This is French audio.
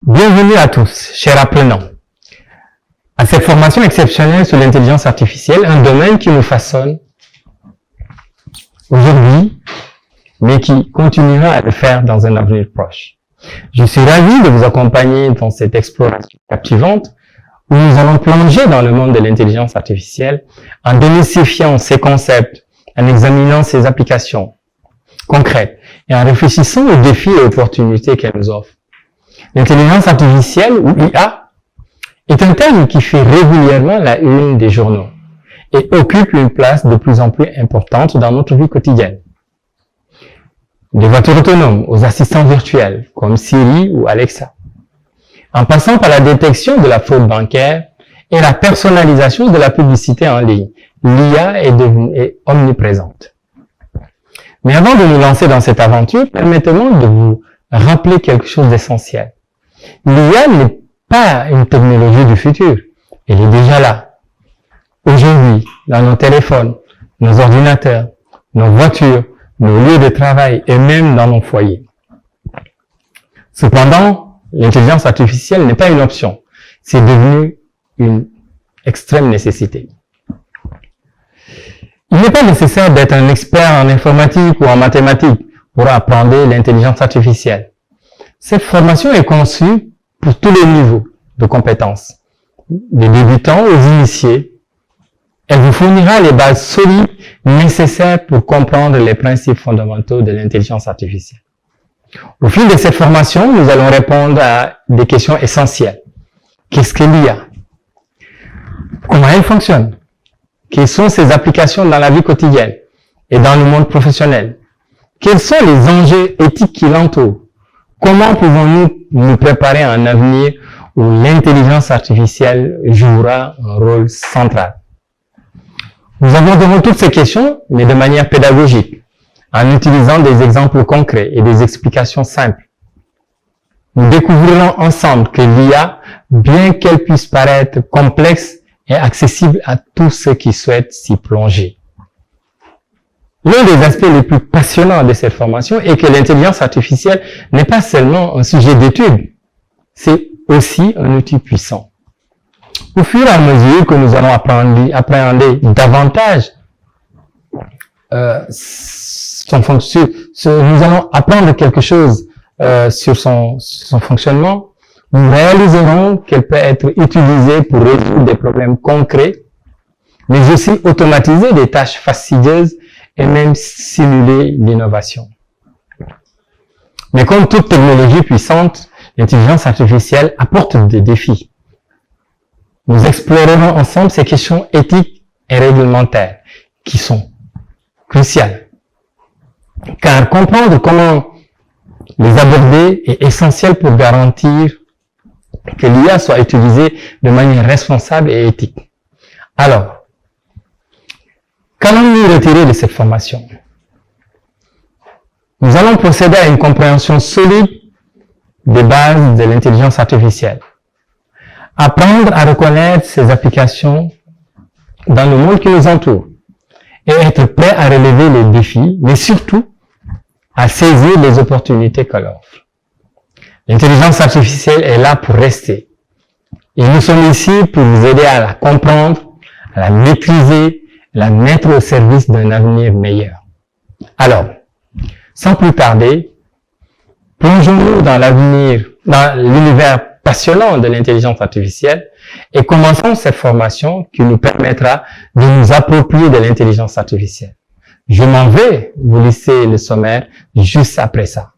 Bienvenue à tous, chers apprenants, à cette formation exceptionnelle sur l'intelligence artificielle, un domaine qui nous façonne aujourd'hui, mais qui continuera à le faire dans un avenir proche. Je suis ravi de vous accompagner dans cette exploration captivante où nous allons plonger dans le monde de l'intelligence artificielle en démystifiant ces concepts, en examinant ses applications concrètes et en réfléchissant aux défis et opportunités qu'elle nous offre. L'intelligence artificielle, ou IA, est un terme qui fait régulièrement la une des journaux et occupe une place de plus en plus importante dans notre vie quotidienne. Des voitures autonomes aux assistants virtuels comme Siri ou Alexa, en passant par la détection de la fraude bancaire et la personnalisation de la publicité en ligne, l'IA est omniprésente. Mais avant de nous lancer dans cette aventure, permettez-moi de vous rappeler quelque chose d'essentiel. L'IA n'est pas une technologie du futur, elle est déjà là. Aujourd'hui, dans nos téléphones, nos ordinateurs, nos voitures, nos lieux de travail et même dans nos foyers. Cependant, l'intelligence artificielle n'est pas une option, c'est devenu une extrême nécessité. Il n'est pas nécessaire d'être un expert en informatique ou en mathématiques pour apprendre l'intelligence artificielle. Cette formation est conçue pour tous les niveaux de compétences, des débutants aux initiés. Elle vous fournira les bases solides nécessaires pour comprendre les principes fondamentaux de l'intelligence artificielle. Au fil de cette formation, nous allons répondre à des questions essentielles. Qu'est-ce que l'IA? Comment elle fonctionne? Quelles sont ses applications dans la vie quotidienne et dans le monde professionnel? Quels sont les enjeux éthiques qui l'entourent? Comment pouvons-nous nous préparer à un avenir où l'intelligence artificielle jouera un rôle central? Nous aborderons toutes ces questions, mais de manière pédagogique, en utilisant des exemples concrets et des explications simples. Nous découvrirons ensemble que l'IA, bien qu'elle puisse paraître complexe, est accessible à tous ceux qui souhaitent s'y plonger. L'un des aspects les plus passionnants de cette formation est que l'intelligence artificielle n'est pas seulement un sujet d'étude, c'est aussi un outil puissant. Au fur et à mesure que nous allons appréhender davantage nous allons apprendre quelque chose sur son fonctionnement, nous réaliserons qu'elle peut être utilisée pour résoudre des problèmes concrets, mais aussi automatiser des tâches fastidieuses et même simuler l'innovation. Mais comme toute technologie puissante, l'intelligence artificielle apporte des défis. Nous explorerons ensemble ces questions éthiques et réglementaires qui sont cruciales. Car comprendre comment les aborder est essentiel pour garantir que l'IA soit utilisée de manière responsable et éthique. Alors, qu'allons-nous retirer de cette formation? Nous allons procéder à une compréhension solide des bases de l'intelligence artificielle. Apprendre à reconnaître ses applications dans le monde qui nous entoure et être prêt à relever les défis, mais surtout à saisir les opportunités qu'elle offre. L'intelligence artificielle est là pour rester et nous sommes ici pour vous aider à la comprendre, à la maîtriser, à la mettre au service d'un avenir meilleur. Alors, sans plus tarder, plongeons-nous dans l'univers passionnant de l'intelligence artificielle et commençons cette formation qui nous permettra de nous approprier de l'intelligence artificielle. Je m'en vais vous laisser le sommaire juste après ça.